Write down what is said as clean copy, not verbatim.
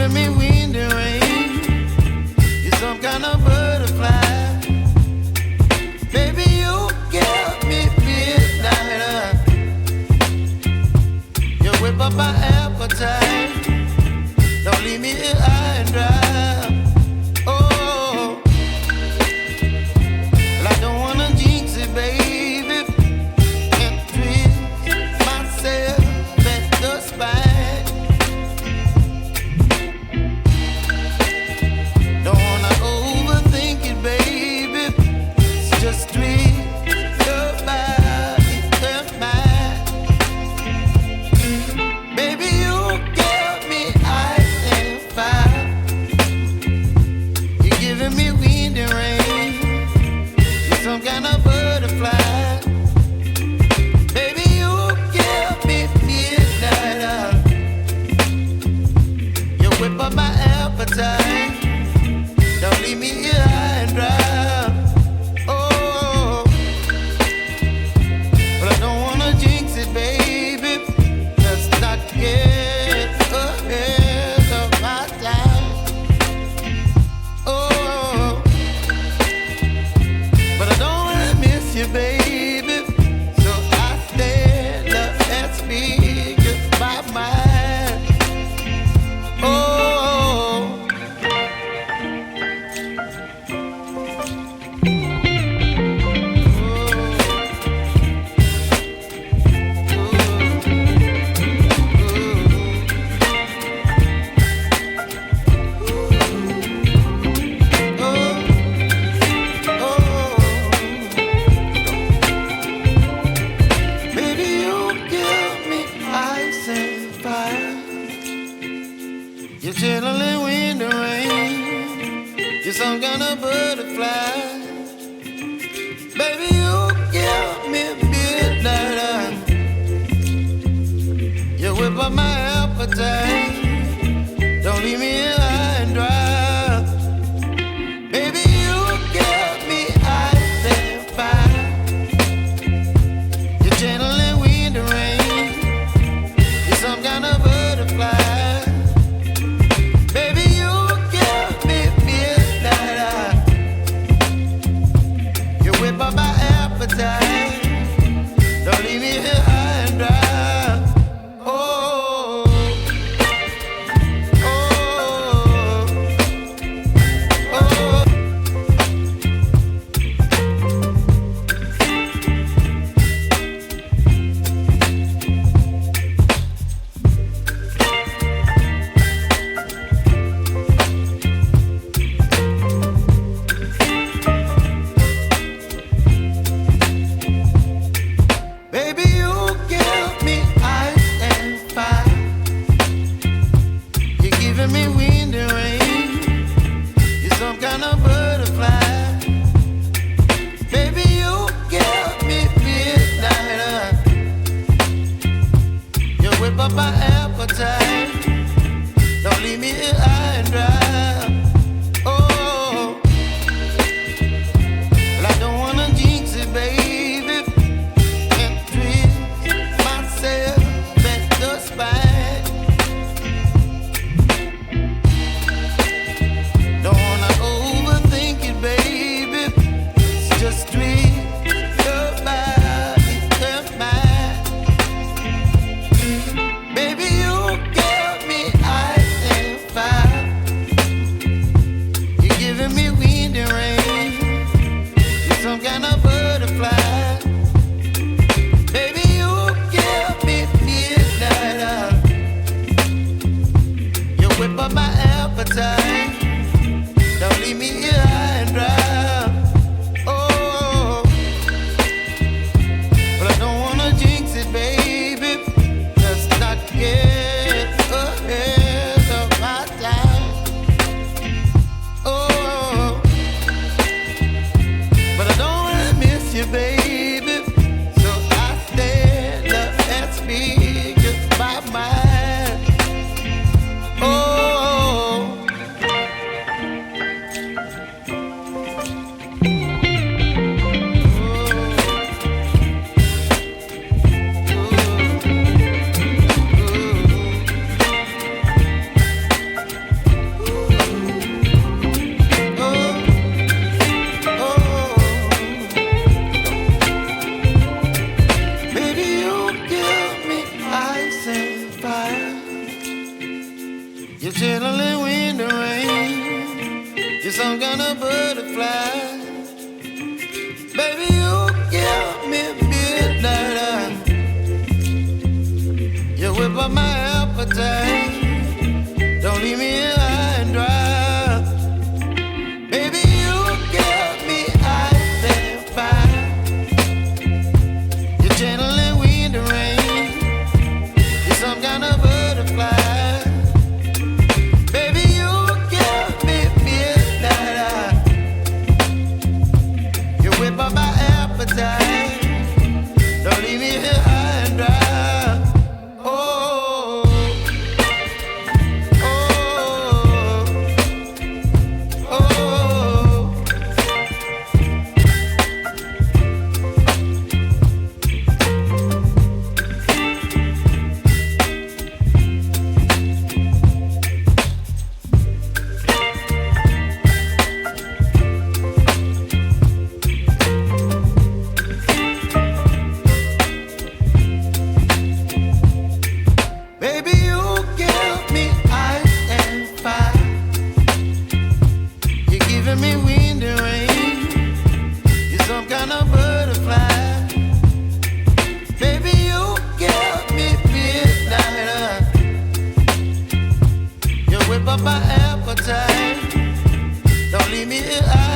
giving me wind and rain. You're some kind of butterfly. Baby, you give me midnight. You whip up my appetite. Don't leave me here high and dry. Oh, well, I don't wanna jinx it, baby, and twist myself at the spine. Don't wanna overthink it, baby. It's just twist your body and mine. Baby, you give me ice and fire. You're giving me wind and rain. You're some kind of butterfly. Baby, you give me midnight. You whip up my appetite. Don't leave me here high and dry. Oh, but I don't wanna jinx it, baby. Let's not get ahead of my time. Oh, but I don't wanna miss you, baby. So I stand up and speak my mind. Oh. Baby, you give me ice and fire. You're chilling wind and rain. You're some kind of butterfly. Baby, you give me midnight. You whip up my appetite. Don't leave me here high and dry. Baby, you give me ice and fire. You're channeling wind and rain. You're some kind of butterfly. Baby, you give me midnight. You whip up my appetite. Don't leave me here high and dry. Oh, oh, oh. Baby, you give me ice and fire. You're giving me wind and rain. You're some kind of butterfly. Baby, you give me midnight. You whip up my appetite. Don't leave me here high and dry. Oh, well, I don't wanna jinx it, baby, and twist myself at the spine. Don't wanna overthink it, baby. It's just twist your body and mine. Baby, you give me ice and fire. You're giving me wind and rain. You're some kind of butterfly. Baby, you give me midnight. You whip up my appetite. Don't leave me here high and dry. Oh, but I don't wanna jinx it, baby. Let's not get ahead of my time. Oh, but I don't wanna miss you, baby. So I stand up and speak my mind. Oh, chilling in the rain. You're some kind of butterfly. Baby, you give me midnight. You whip up my appetite. Don't leave me here high and dry. Baby, you give me ice and fire. You're channeling wind and rain. You're some kind of butterfly. Baby, you give me midnight. You whip up my appetite. Don't leave me here high and dry. Whip up my appetite. Don't leave me here.